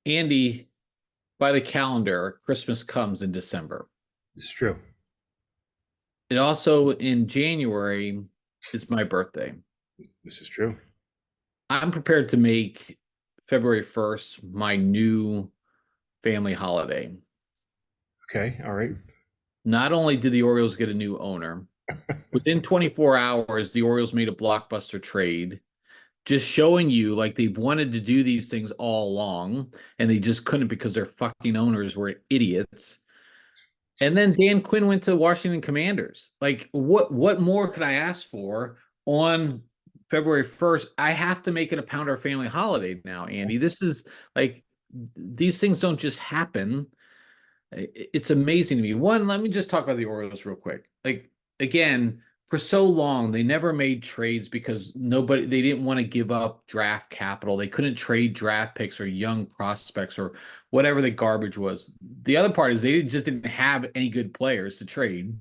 Andy, by the calendar, Christmas comes in December. This is true. It also in January is my birthday. This is true. I'm prepared to make February 1st my new family holiday. Okay. All right. Not only did the Orioles get a new owner, within 24 hours, the Orioles made a blockbuster trade, just showing you like they've wanted to do these things all along and they just couldn't because their fucking owners were idiots. And then Dan Quinn went to the Washington Commanders. Like, what more could I ask for on February 1st? I have to make it a Pounder family holiday now, Andy. This is like these things don't just happen. It's amazing to me. One, let me just talk about the Orioles real quick. Like again, for so long they never made trades because they didn't want to give up draft capital. They couldn't trade draft picks or young prospects or whatever the garbage was. The other part is they just didn't have any good players to trade.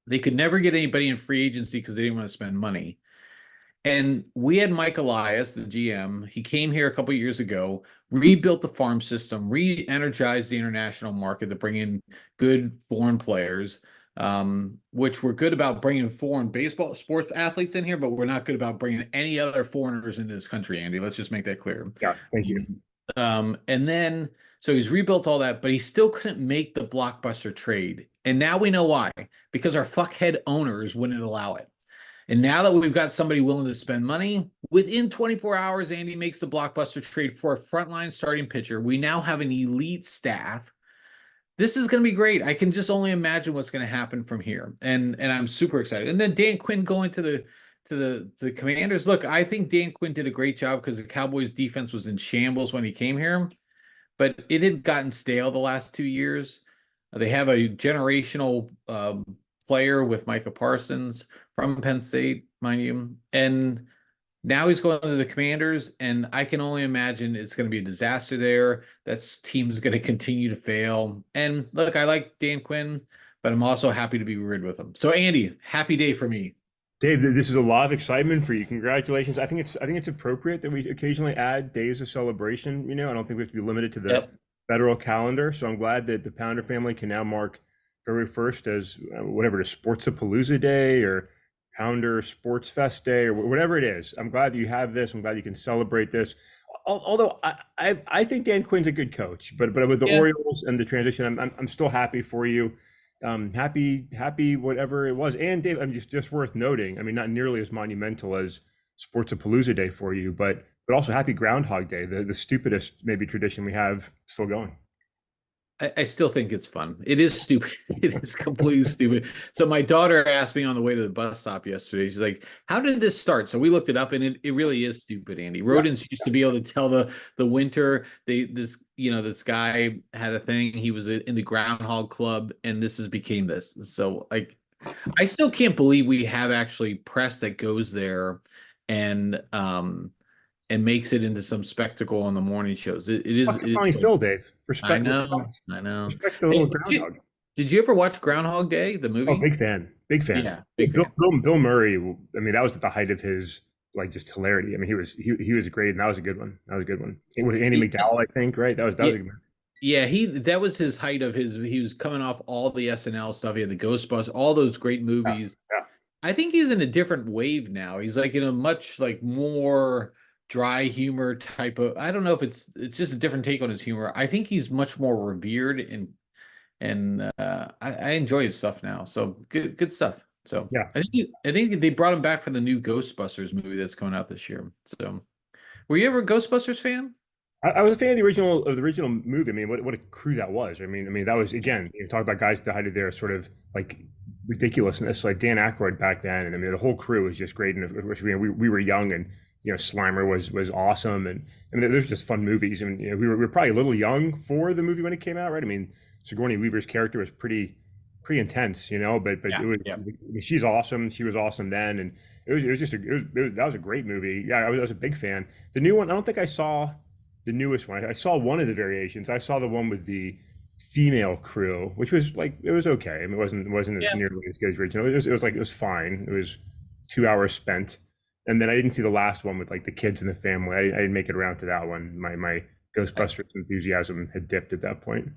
They could never get anybody in free agency because they didn't want to spend money. And we had Mike Elias, the GM. He came here a couple of years ago, rebuilt the farm system, re-energized the international market to bring in good foreign players, which we're good about bringing foreign baseball sports athletes in here, but we're not good about bringing any other foreigners into this country, Andy. Let's just make that clear. Yeah. Thank you. And then, so he's rebuilt all that, but he still couldn't make the blockbuster trade. And now we know why, because our fuckhead owners wouldn't allow it. And now that we've got somebody willing to spend money, within 24 hours, Andy makes the blockbuster trade for a frontline starting pitcher. We now have an elite staff. This is going to be great. I can just only imagine what's going to happen from here, and I'm super excited. And then Dan Quinn going to the Commanders. Look, I think Dan Quinn did a great job because the Cowboys defense was in shambles when he came here, but it had gotten stale the last 2 years. They have a generational player with Micah Parsons from Penn State, mind you. And now he's going to the Commanders, and I can only imagine it's going to be a disaster there. That team's going to continue to fail. And look, I like Dan Quinn, but I'm also happy to be rid with him. So, Andy, happy day for me. Dave, this is a lot of excitement for you. Congratulations. I think it's appropriate that we occasionally add days of celebration. I don't think we have to be limited to the Yep. federal calendar. So I'm glad that the Pounder family can now mark February 1st as whatever it is, Sportsapalooza Day or Pounder Sports Fest Day or whatever it is. I'm glad that you have this. I'm glad you can celebrate this. Although I think Dan Quinn's a good coach, but with the Yeah. Orioles and the transition, I'm still happy for you. Happy whatever it was. And Dave, I'm just worth noting. I mean, not nearly as monumental as Sportsapalooza Day for you, but also happy Groundhog Day, the stupidest maybe tradition we have still going. I still think it's fun. It is stupid. It is completely stupid. So my daughter asked me on the way to the bus stop yesterday. She's like, "How did this start?" So we looked it up, and it really is stupid, Andy. Yeah. Rodents used to be able to tell the winter. This guy had a thing. He was in the Groundhog Club, and this has became this. So like, I still can't believe we have actually press that goes there, and and makes it into some spectacle on the morning shows. It is. What's the Tommy Phil, Dave? I Respect, know. respect, I know. respect the little Hey, groundhog. did you ever watch Groundhog Day, the Oh, movie? big fan, big fan. Yeah, Yeah, big fan. Bill Murray. I mean, that was at the height of his like just hilarity. I mean, he was great, and that was a good one. That was a good one. With Andy Yeah, McDowell, I think, right? That was yeah, a good one. yeah, he that was his height of his he was coming off all the SNL stuff. He had the Ghostbusters, all those great Yeah, movies. yeah. I think he's in a different wave now. He's like in a much like more dry humor type of I don't know if it's just a different take on his humor. I think he's much more revered and I enjoy his stuff now. So good stuff. So Yeah. I think they brought him back for the new Ghostbusters movie that's coming out this year. So were you ever a Ghostbusters fan? I was a fan of the original movie. I mean, what a crew that was. I mean, that was again, talk about guys at the height of their sort of like ridiculousness, like Dan Aykroyd back then, and I mean, the whole crew was just great. And of course, we were young, and Slimer was awesome, and I mean, there's just fun movies. I mean, we were probably a little young for the movie when it came out, right? I mean, Sigourney Weaver's character was pretty intense, but Yeah, it was. yeah. I mean, she's awesome. She was awesome then, and it was just that was a great movie. Yeah, I was a big fan. The new one, I don't think I saw the newest one. I saw one of the variations. I saw the one with the female crew, which was like it was okay. I mean, it wasn't as Yeah. nearly as good as original. It was fine. It was 2 hours spent, and then I didn't see the last one with like the kids and the family. I didn't make it around to that one. My Ghostbusters enthusiasm had dipped at that point.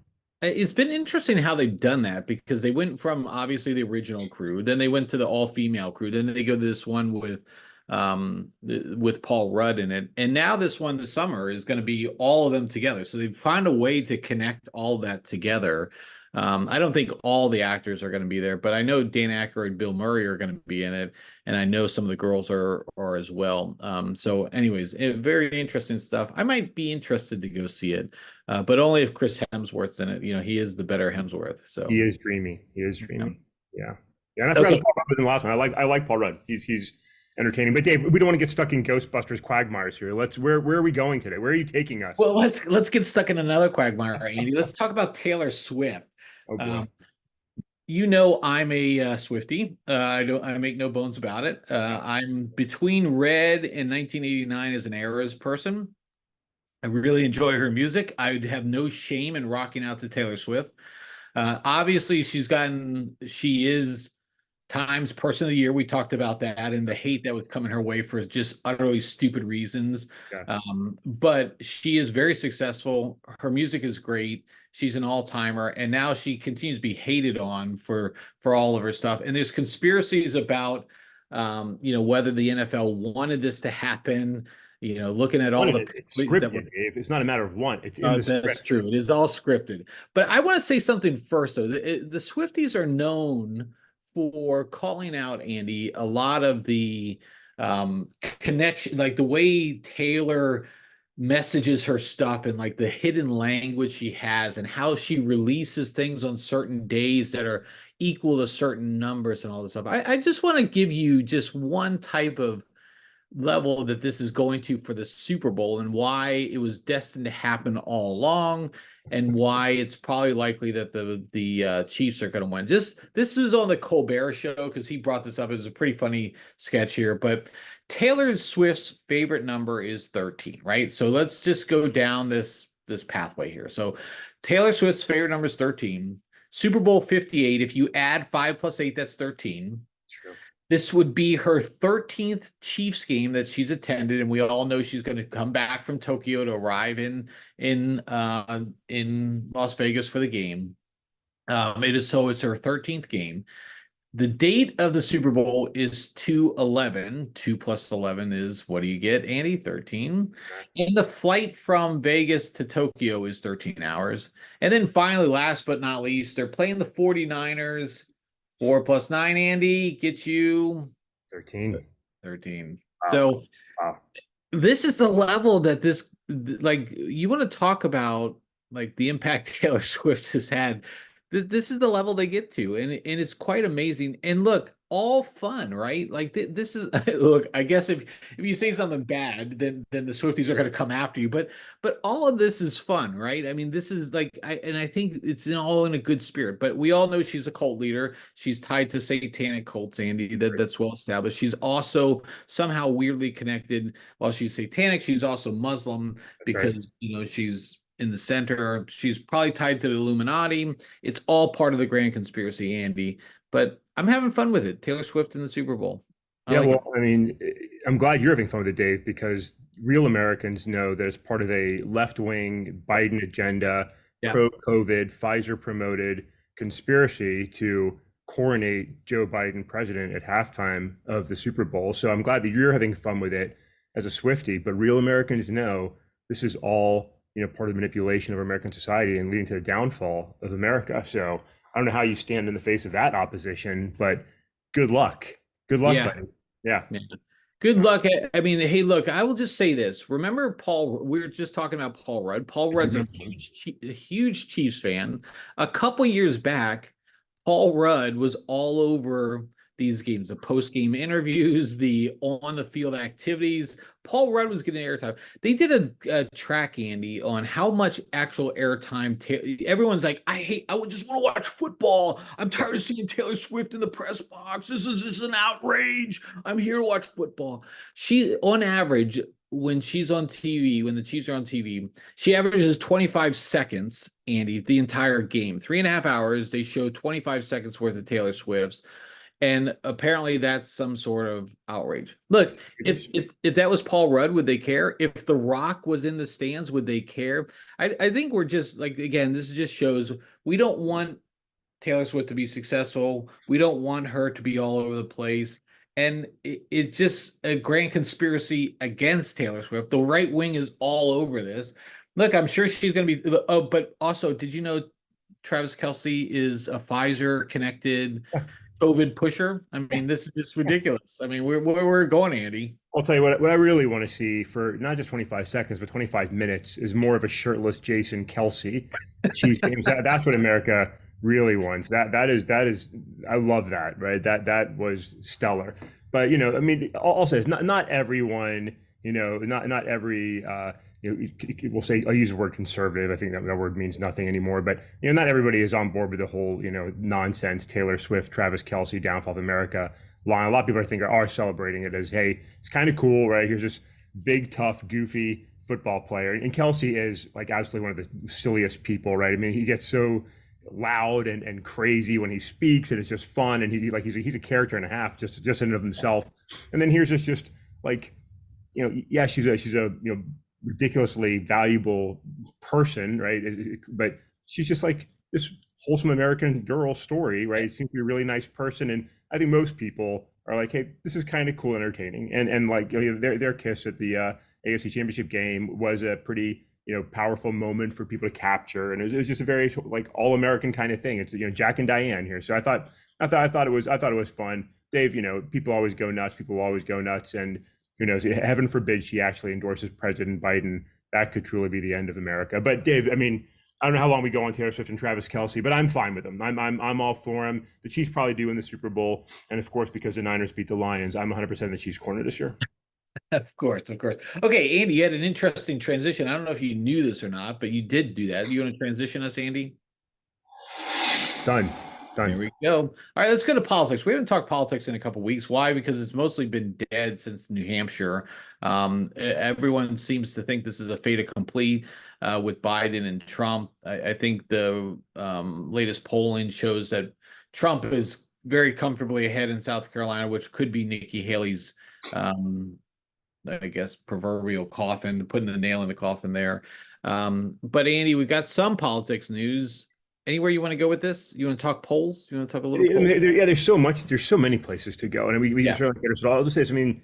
It's been interesting how they've done that because they went from obviously the original crew, then they went to the all-female crew, then they go to this one with Paul Rudd in it, and now this one this summer is going to be all of them together. So they've found a way to connect all that together. I don't think all the actors are going to be there, but I know Dan Aykroyd, Bill Murray are going to be in it, and I know some of the girls are as well. So, anyways, very interesting stuff. I might be interested to go see it. But only if Chris Hemsworth's in it. You know, he is the better Hemsworth. He So, is dreamy. He is yeah. dreamy. Yeah. Yeah. And I forgot that Okay. Paul Rudd was in the last one. I like Paul Rudd. He's entertaining. But Dave, we don't want to get stuck in Ghostbusters quagmires here. Where are we going today? Where are you taking us? Well, let's get stuck in another quagmire, Andy. Let's talk about Taylor Swift. Oh boy. Um, you know, I'm a Swiftie. I make no bones about it. I'm between Red and 1989 as an Eras person. I really enjoy her music. I would have no shame in rocking out to Taylor Swift. Obviously, she is Times Person of the Year. We talked about that and the hate that was coming her way for just utterly stupid reasons. Yes. But she is very successful. Her music is great. She's an all-timer, and now she continues to be hated on for all of her stuff. And there's conspiracies about whether the NFL wanted this to happen. Looking at all Wanted the it. It's plays that scripted, were. Dave. It's not a matter of want. It's in the That's script. true. It is all scripted. But I want to say something first, though. The Swifties are known for calling out, Andy, a lot of the connection, like the way Taylor messages her stuff and like the hidden language she has and how she releases things on certain days that are equal to certain numbers and all this stuff. I just want to give you just one type of level that this is going to for the Super Bowl and why it was destined to happen all along and why it's probably likely that the Chiefs are going to win. Just this was on the Colbert show because he brought this up. It was a pretty funny sketch here, but Taylor Swift's favorite number is 13, right? So let's just go down this pathway here. So Taylor Swift's favorite number is 13. Super Bowl 58, if you add 5 plus 8, that's 13. True. This would be her 13th Chiefs game that she's attended, and we all know she's going to come back from Tokyo to arrive in Las Vegas for the game. It's her 13th game. The date of the Super Bowl is 2/11. 2 plus 11 is what do you get, Andy? 13. And the flight from Vegas to Tokyo is 13 hours. And then finally, last but not least, they're playing the 49ers. 4 plus 9, Andy, gets you 13. 13. Wow. So Wow. this is the level that this, like, you want to talk about, like, the impact Taylor Swift has had. This is the level they get to, and it's quite amazing. And look, all fun, right? Like this is look. I guess if you say something bad, then the Swifties are going to come after you. But all of this is fun, right? I mean, this is like I think it's all in a good spirit. But we all know she's a cult leader. She's tied to satanic cults, Andy. That's well established. She's also somehow weirdly connected. While she's satanic, she's also Muslim Right. because she's in the center. She's probably tied to the Illuminati. It's all part of the grand conspiracy, Andy. But I'm having fun with it. Taylor Swift in the Super Bowl. I Yeah, like well, it. I mean, I'm glad you're having fun with it, Dave, because real Americans know that it's part of a left-wing Biden agenda, Yeah. pro-COVID, Pfizer promoted conspiracy to coronate Joe Biden president at halftime of the Super Bowl. So I'm glad that you're having fun with it as a Swiftie, but real Americans know this is all, part of the manipulation of American society and leading to the downfall of America. So I don't know how you stand in the face of that opposition, but good luck. Good luck, Yeah. buddy. Yeah. Yeah. Good luck. I mean, hey, look, I will just say this. Remember Paul, we were just talking about Paul Rudd. Paul Rudd's a huge Chiefs fan. A couple years back, Paul Rudd was all over these games, the post-game interviews, the on-the-field activities. Paul Rudd was getting airtime. They did a track, Andy, on how much actual airtime. Everyone's like, I would just want to watch football. I'm tired of seeing Taylor Swift in the press box. This is just an outrage. I'm here to watch football. She, on average, when she's on TV, when the Chiefs are on TV, she averages 25 seconds, Andy, the entire game. 3.5 hours. They show 25 seconds worth of Taylor Swift's. And apparently that's some sort of outrage. Look, It if is. if if that was Paul Rudd, would they care? If The Rock was in the stands, would they care? I think we're just like, again, this just shows we don't want Taylor Swift to be successful. We don't want her to be all over the place. And it's just a grand conspiracy against Taylor Swift. The right wing is all over this. Look, I'm sure she's going to be. Oh, but also, did you know Travis Kelsey is a Pfizer connected COVID pusher? I mean, this is just ridiculous. I mean, where we're going, Andy. I'll tell you what I really want to see for not just 25 seconds, but 25 minutes is more of a shirtless Jason Kelsey at Chiefs games. That's what America really wants. That is I love that, right? That was stellar. But I mean, I'll say it's not everyone, not every we'll say I'll use the word conservative. I think that word means nothing anymore. But not everybody is on board with the whole nonsense Taylor Swift, Travis Kelsey, downfall of America line. A lot of people I think are celebrating it as, hey, it's kind of cool, right? Here's this big, tough, goofy football player, and Kelsey is like absolutely one of the silliest people, right? I mean, he gets so loud and crazy when he speaks, and it's just fun, and he's a character and a half just in and of himself. And then here's this just like yeah, she's a ridiculously valuable person, right? But she's just like this wholesome American girl story, right? It seems to be a really nice person, and I think most people are like, hey, this is kind of cool, entertaining, and like their kiss at the AFC Championship game was a pretty powerful moment for people to capture, and it was just a very like all American kind of thing. It's Jack and Diane here, so I thought it was fun. Dave, people always go nuts. People always go nuts, and who knows? Heaven forbid she actually endorses President Biden. That could truly be the end of America. But Dave, I mean, I don't know how long we go on Taylor Swift and Travis Kelsey, but I'm fine with them. I'm all for them. The Chiefs probably do win the Super Bowl, and of course, because the Niners beat the Lions, I'm 100% in the Chiefs' corner this year. Of course, of course. Okay, Andy, you had an interesting transition. I don't know if you knew this or not, but you did do that. You want to transition us, Andy? Done. There Done. we go. All right, let's go to politics. We haven't talked politics in a couple of weeks. Why? Because it's mostly been dead since New Hampshire. Everyone seems to think this is a fait accompli with Biden and Trump. I think the latest polling shows that Trump is very comfortably ahead in South Carolina, which could be Nikki Haley's, I guess, proverbial coffin, putting the nail in the coffin there. But Andy, we've got some politics news. Anywhere you want to go with this? You want to talk polls? You want to talk a little polls? Yeah, there's so much. There's so many places to go, and we Yeah. certainly get it. I'll just say, I mean,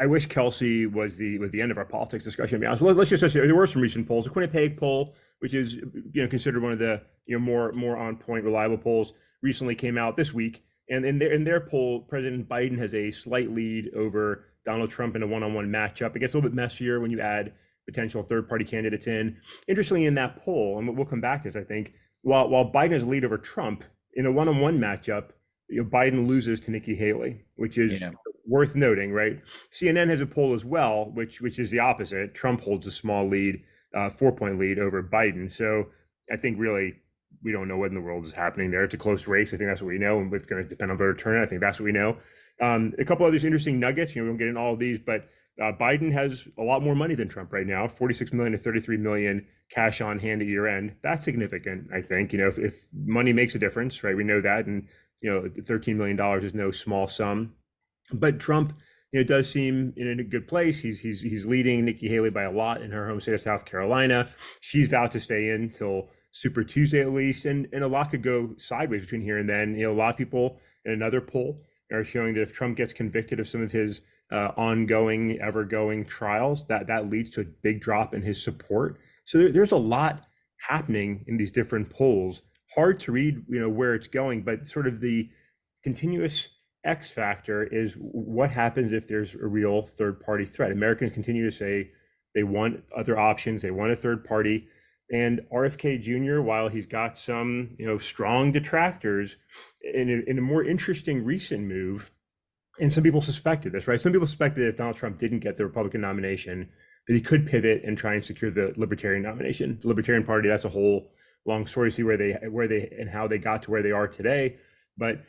I wish Kelsey was the end of our politics discussion. To be honest, let's just say there were some recent polls. The Quinnipiac poll, which is considered one of the more on point, reliable polls, recently came out this week, and in their poll, President Biden has a slight lead over Donald Trump in a one-on-one matchup. It gets a little bit messier when you add potential third-party candidates in. Interestingly, in that poll, and we'll come back to this, I think, while Biden has a lead over Trump in a one-on-one matchup, Biden loses to Nikki Haley, which is worth noting, right? CNN has a poll as well, which is the opposite. Trump holds a small lead, 4-point lead over Biden. So I think really we don't know what in the world is happening there. It's a close race. I think that's what we know, and it's going to depend on voter turnout. I think that's what we know. A couple others interesting nuggets. We won't get into all of these, but Biden has a lot more money than Trump right now, 46 million to 33 million cash on hand at year end. That's significant, I think. If money makes a difference, right? We know that. And, $13 million is no small sum. But Trump, does seem in a good place. He's leading Nikki Haley by a lot in her home state of South Carolina. She's vowed to stay in till Super Tuesday at least. And a lot could go sideways between here and then. A lot of people in another poll are showing that if Trump gets convicted of some of his ongoing, ever-going trials, that leads to a big drop in his support. So there's a lot happening in these different polls. Hard to read, where it's going, but sort of the continuous X factor is what happens if there's a real third-party threat. Americans continue to say they want other options, they want a third party, and RFK Jr., while he's got some, strong detractors, in a more interesting recent move. And some people suspected this, right? Some people suspected that if Donald Trump didn't get the Republican nomination, that he could pivot and try and secure the Libertarian nomination. The Libertarian Party, that's a whole long story to see where they and how they got to where they are today. But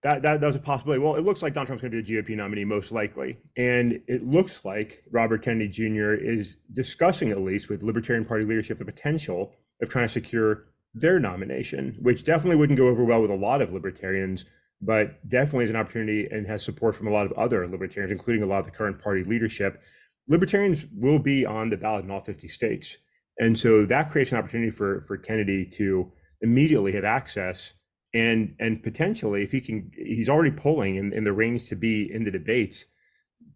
that was a possibility. Well, it looks like Donald Trump's going to be the GOP nominee most likely. And it looks like Robert Kennedy Jr. is discussing, at least with Libertarian Party leadership, the potential of trying to secure their nomination, which definitely wouldn't go over well with a lot of libertarians. but definitely is an opportunity and has support from a lot of other libertarians, including a lot of the current party leadership. Libertarians will be on the ballot in all 50 states. And so that creates an opportunity for Kennedy to immediately have access and potentially, if he can, he's already polling in the range to be in the debates.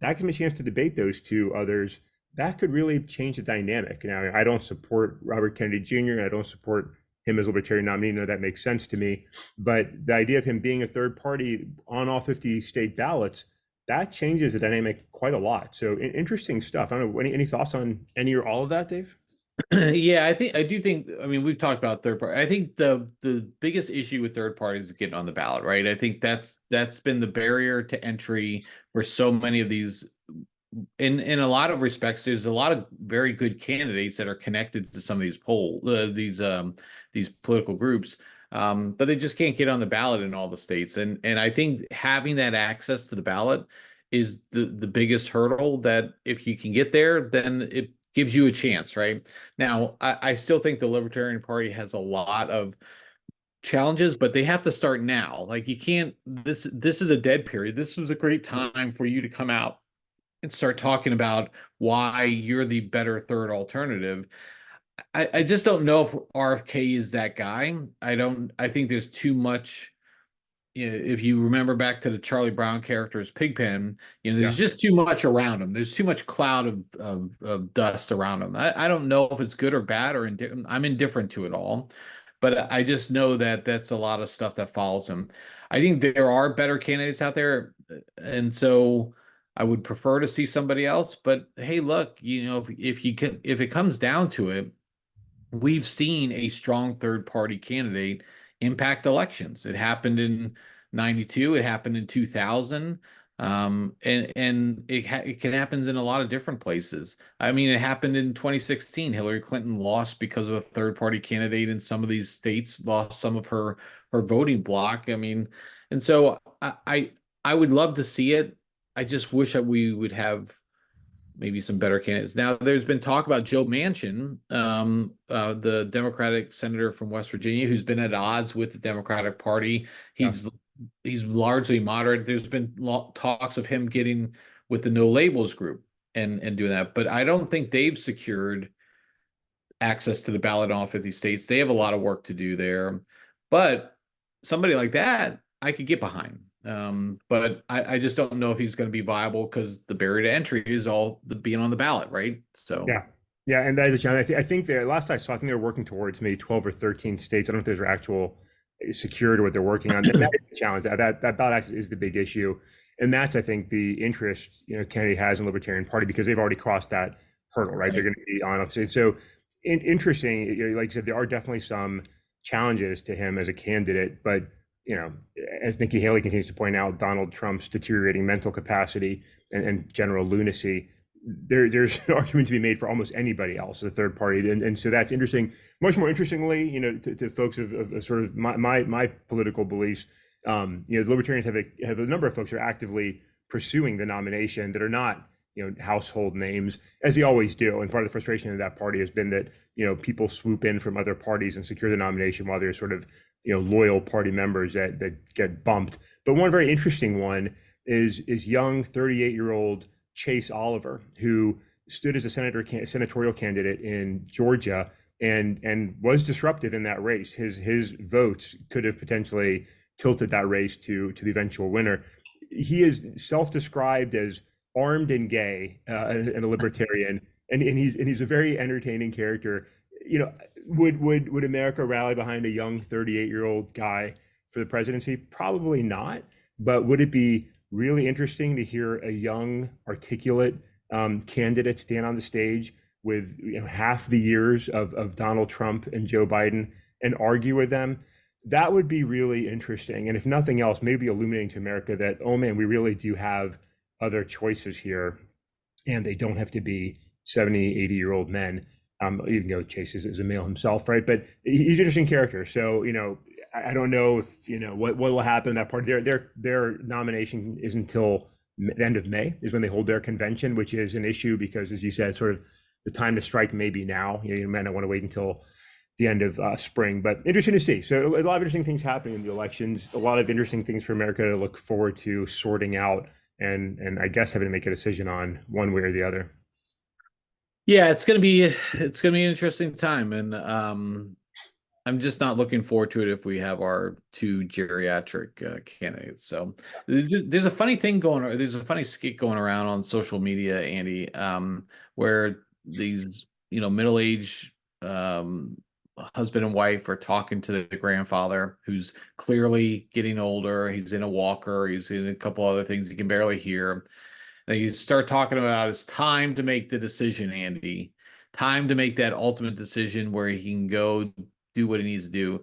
That gives him a chance to debate those two others. That could really change the dynamic. Now, I don't support Robert Kennedy Jr., and I don't support him as libertarian nominee. No, that makes sense to me. But the idea of him being a third party on all 50 state ballots, that changes the dynamic quite a lot. So interesting stuff. I don't know. Any thoughts on any or all of that, Dave? Yeah, I do think, I mean, we've talked about third party. I think the biggest issue with third parties is getting on the ballot, right? I think that's been the barrier to entry for so many of these. In a lot of respects, there's a lot of very good candidates that are connected to some of these political groups, but they just can't get on the ballot in all the states. And I think having that access to the ballot is the biggest hurdle. That if you can get there, then it gives you a chance, right? Now, I still think the Libertarian Party has a lot of challenges, but they have to start now. Like you can't. This is a dead period. This is a great time for you to come out and start talking about why you're the better third alternative. I just don't know if RFK is that guy. I think there's too much. You know, if you remember back to the Charlie Brown character as Pigpen, Yeah. there's just too much around him. There's too much cloud of dust around him. I don't know if it's good or bad or I'm indifferent to it all, but I just know that that's a lot of stuff that follows him. I think there are better candidates out there, and so I would prefer to see somebody else. But hey, look, if it comes down to it, we've seen a strong third party candidate impact elections. It happened in 92, it happened in 2000. And it can happen in a lot of different places. I mean, it happened in 2016. Hillary Clinton lost because of a third party candidate in some of these states, lost some of her voting block. I mean, and so I would love to see it. I just wish that we would have maybe some better candidates. Now, there's been talk about Joe Manchin, the Democratic senator from West Virginia, who's been at odds with the Democratic Party. Yeah. He's largely moderate. There's been talks of him getting with the No Labels group and doing that, but I don't think they've secured access to the ballot in all 50 states. They have a lot of work to do there, but somebody like that I could get behind. But I just don't know if he's going to be viable because the barrier to entry is all the being on the ballot, right? So Yeah. Yeah. And that is a challenge. I think the last I saw, I think they're working towards maybe 12 or 13 states. I don't know if those are actual secured or what they're working on. That is the challenge. That ballot access is the big issue. And that's, I think, the interest, Kennedy has in the Libertarian Party because they've already crossed that hurdle, right? They're right. going to be on. So interesting. Like I said, there are definitely some challenges to him as a candidate, but as Nikki Haley continues to point out, Donald Trump's deteriorating mental capacity and general lunacy, there's an argument to be made for almost anybody else as a third party. And so that's interesting. Much more interestingly, to folks of sort of my political beliefs, the libertarians have a number of folks who are actively pursuing the nomination that are not, household names, as they always do. And part of the frustration of that party has been that, people swoop in from other parties and secure the nomination while they're sort of, loyal party members that get bumped. But one very interesting one is young 38-year-old Chase Oliver, who stood as a senatorial candidate in Georgia and was disruptive in that race. His votes could have potentially tilted that race to the eventual winner. He is self-described as armed and gay and a libertarian, and he's a very entertaining character. Would America rally behind a young 38-year-old guy for the presidency? Probably not. But would it be really interesting to hear a young, articulate candidate stand on the stage with half the years of Donald Trump and Joe Biden and argue with them? That would be really interesting. And if nothing else, maybe illuminating to America that, oh man, we really do have other choices here, and they don't have to be 70, 80-year-old men. Even though Chase is a male himself, right? But he's an interesting character. So, I don't know if, what will happen in that part. Their nomination is until the end of May is when they hold their convention, which is an issue because, as you said, sort of the time to strike may be now. You might not want to wait until the end of spring. But interesting to see. So a lot of interesting things happening in the elections. A lot of interesting things for America to look forward to sorting out, and I guess having to make a decision on one way or the other. Yeah, it's gonna be an interesting time, and I'm just not looking forward to it if we have our two geriatric candidates. So there's a funny thing going on. There's a funny skit going around on social media, Andy, where these middle-aged um, husband and wife are talking to the grandfather who's clearly getting older. He's in a walker. He's in a couple other things. He can barely hear. And you start talking about it's time to make the decision, Andy. Time to make that ultimate decision where he can go do what he needs to do.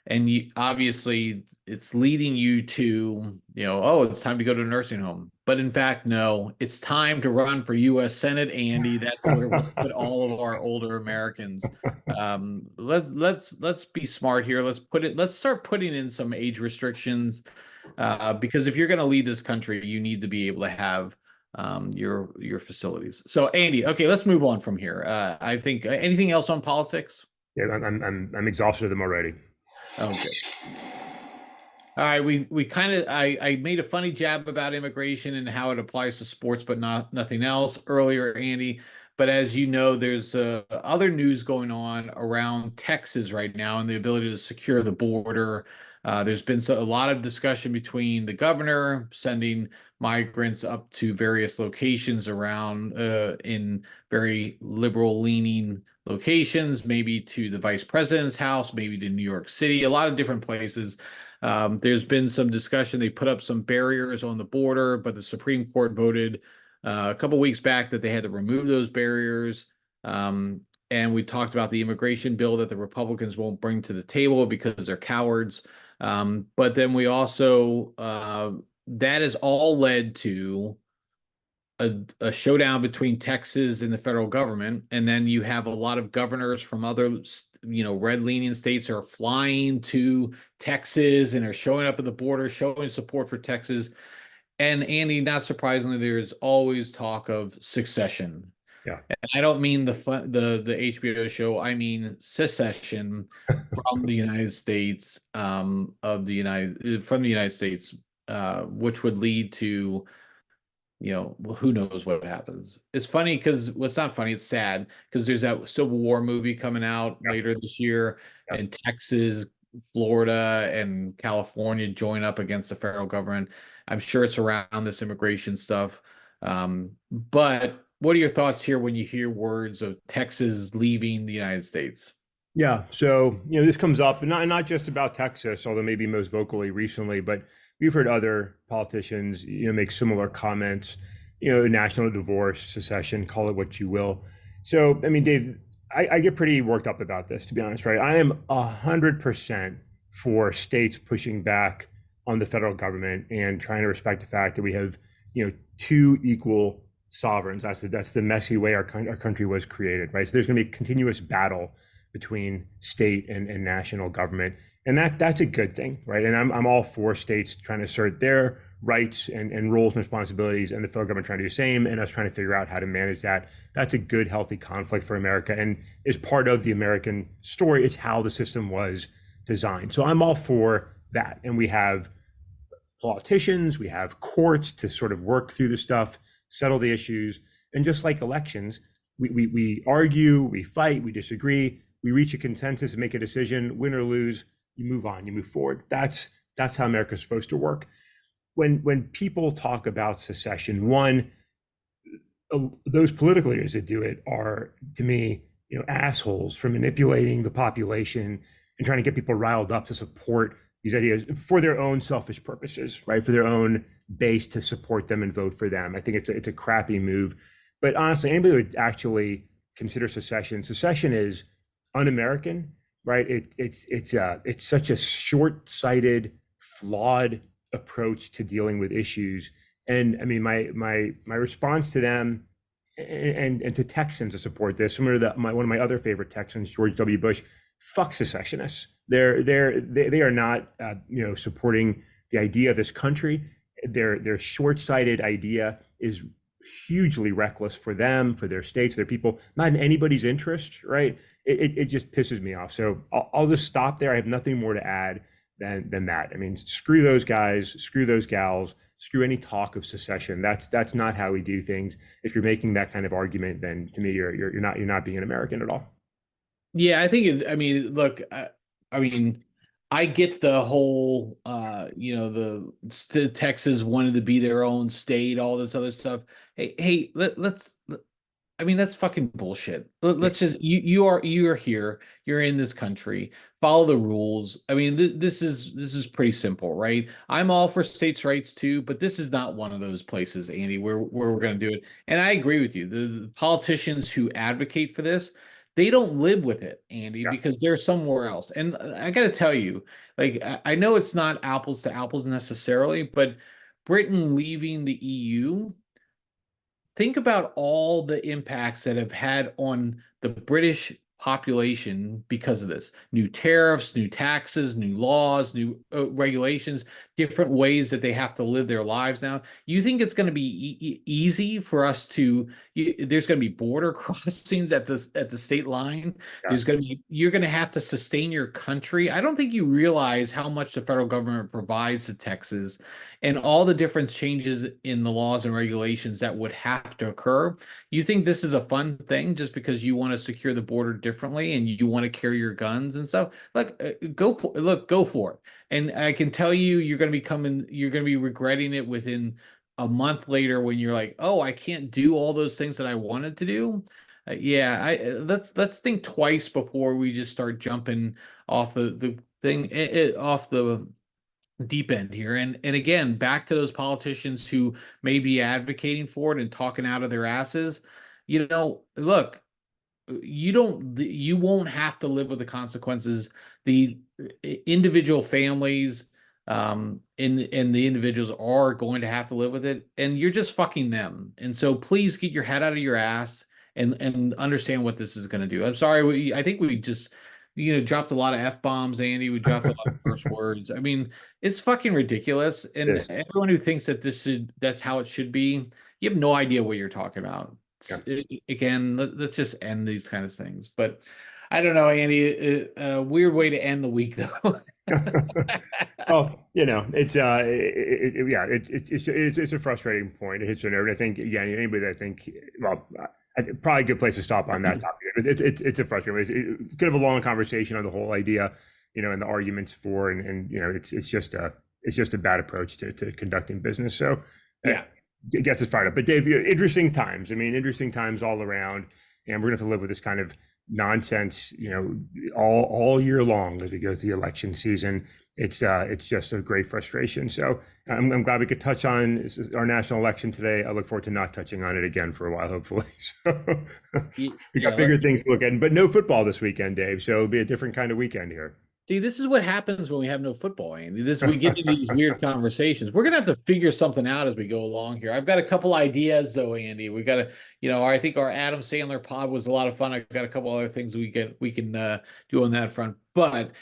And obviously it's leading you to, oh, it's time to go to a nursing home. But in fact, no, it's time to run for U.S. Senate, Andy. That's where we'll put all of our older Americans. Let's be smart here. Let's start putting in some age restrictions, because if you're going to lead this country, you need to be able to have your facilities. So, Andy, okay, let's move on from here. I think anything else on politics? Yeah, I'm exhausted of them already. Oh, good. All right, we kind of I made a funny jab about immigration and how it applies to sports, but nothing else earlier, Andy. But as you know, there's other news going on around Texas right now and the ability to secure the border. There's been a lot of discussion between the governor sending migrants up to various locations around in very liberal leaning locations, maybe to the vice president's house, maybe to New York City, a lot of different places. There's been some discussion. They put up some barriers on the border, but the Supreme Court voted a couple weeks back that they had to remove those barriers. And we talked about the immigration bill that the Republicans won't bring to the table because they're cowards. But then we also, that has all led to a showdown between Texas and the federal government. And then you have a lot of governors from other, red leaning states are flying to Texas and are showing up at the border, showing support for Texas. And Andy, not surprisingly, there's always talk of secession. Yeah. And I don't mean the HBO show. I mean secession from the United States, from the United States, which would lead to who knows what happens. It's funny because it's not funny, it's sad because there's that Civil War movie coming out Yeah. later this year, Yeah. and Texas, Florida, and California join up against the federal government. I'm sure it's around this immigration stuff. But what are your thoughts here when you hear words of Texas leaving the United States? Yeah. So, this comes up, and not just about Texas, although maybe most vocally recently, but we've heard other politicians, make similar comments, national divorce, secession, call it what you will. So, I mean, Dave, I get pretty worked up about this, to be honest, right? I am 100% for states pushing back on the federal government and trying to respect the fact that we have, two equal sovereigns. That's the messy way our country was created, right? So there's going to be a continuous battle between state and national government, and that's a good thing, right? And I'm all for states trying to assert their rights and roles and responsibilities, and the federal government trying to do the same, and us trying to figure out how to manage that. That's a good, healthy conflict for America, and is part of the American story. It's how the system was designed. So I'm all for that, and we have politicians, we have courts to sort of work through the stuff, settle the issues, and just like elections, we argue, we fight, we disagree, we reach a consensus and make a decision, win or lose, you move on, you move forward. That's how America's supposed to work. When people talk about secession, one, those political leaders that do it are, to me, assholes for manipulating the population and trying to get people riled up to support these ideas for their own selfish purposes, right? For their own base to support them and vote for them. I think it's a crappy move. But honestly, anybody who would actually consider secession is un-American, right? It's such a short-sighted, flawed approach to dealing with issues. And I mean, my response to them and to Texans to support this, similar to one of my other favorite Texans, George W. Bush, fuck secessionists. They are not supporting the idea of this country. Their short-sighted idea is hugely reckless for them, for their states, their people, not in anybody's interest, right? It just pisses me off. So I'll just stop there. I have nothing more to add than that. I mean, screw those guys, screw those gals, screw any talk of secession. That's not how we do things. If you're making that kind of argument, then to me, you're not being an American at all. Yeah, I think it's, I mean, look, I mean, I get the whole, the Texas wanted to be their own state, all this other stuff. Hey, I mean, that's fucking bullshit. Yeah, Let's just you are here. You're in this country. Follow the rules. I mean, this is pretty simple, right? I'm all for states' rights too, but this is not one of those places, Andy, where we're going to do it. And I agree with you. The politicians who advocate for this, they don't live with it, Andy, yeah, because they're somewhere else. And I got to tell you, like I know it's not apples to apples necessarily, but Britain leaving the EU, think about all the impacts that have had on the British population because of this. New tariffs, new taxes, new laws, new regulations, different ways that they have to live their lives now. You think it's going to be easy for us to there's going to be border crossings at the state line. yeah. There's going to be you're going to have to sustain your country. I don't think you realize how much the federal government provides to Texas and all the different changes in the laws and regulations that would have to occur. You think this is a fun thing just because you want to secure the border differently and you want to carry your guns and stuff? Go for it. And I can tell you, you're going to be regretting it within a month later when you're like, oh, I can't do all those things that I wanted to do. Yeah, let's think twice before we just start jumping off the thing off the deep end here. And again, back to those politicians who may be advocating for it and talking out of their asses. Look, you won't have to live with the consequences. The individual families and the individuals are going to have to live with it, and you're just fucking them. And so please get your head out of your ass and understand what this is going to do. I'm sorry, I think we just dropped a lot of f-bombs, Andy. We dropped a lot of curse words. I mean, it's fucking ridiculous. And It is. everyone who thinks that that's how it should be, you have no idea what you're talking about. Yeah. Again, let's just end these kind of things. But I don't know, Andy. A weird way to end the week, though. Well, it's yeah, it's a frustrating point. It hits a nerve. And I think again, anybody that probably a good place to stop on that topic. It's a frustrating. It's kind of a long conversation on the whole idea, and the arguments for and it's just a bad approach to conducting business. So Yeah. it gets us fired up. But Dave, interesting times. I mean, interesting times all around, and we're going to have to live with this kind of nonsense, all year long as we go through the election season. It's just a great frustration. So I'm glad we could touch on our national election today. I look forward to not touching on it again for a while, hopefully. So we got bigger things to look at, but no football this weekend, Dave. So it'll be a different kind of weekend here. See, this is what happens when we have no football, Andy. We get into these weird conversations. We're gonna have to figure something out as we go along here. I've got a couple ideas though, Andy. We gotta, I think our Adam Sandler pod was a lot of fun. I've got a couple other things we can do on that front. But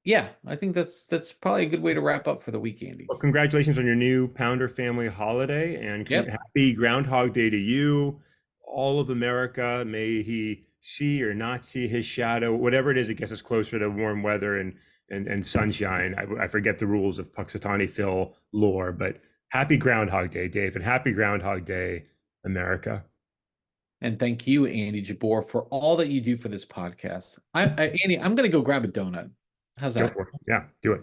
yeah, I think that's probably a good way to wrap up for the week, Andy. Well, congratulations on your new Pounder family holiday, and Yep. happy Groundhog Day to you. All of America, may he see or not see his shadow, whatever it is, it gets us closer to warm weather and sunshine. I forget the rules of Puxatawny Phil lore, but happy Groundhog Day, Dave, and happy Groundhog Day, America. And thank you, Andy Jabor, for all that you do for this podcast. Andy, I'm gonna go grab a donut. How's Go that? for it. Yeah, do it.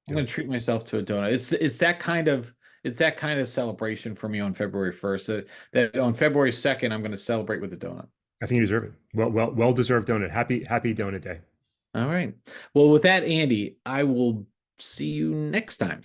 I'm going to treat myself to a donut. It's that kind of celebration for me on February 1st. That on February 2nd, I'm going to celebrate with a donut. I think you deserve it. Well deserved donut. Happy donut day. All right. Well, with that, Andy, I will see you next time.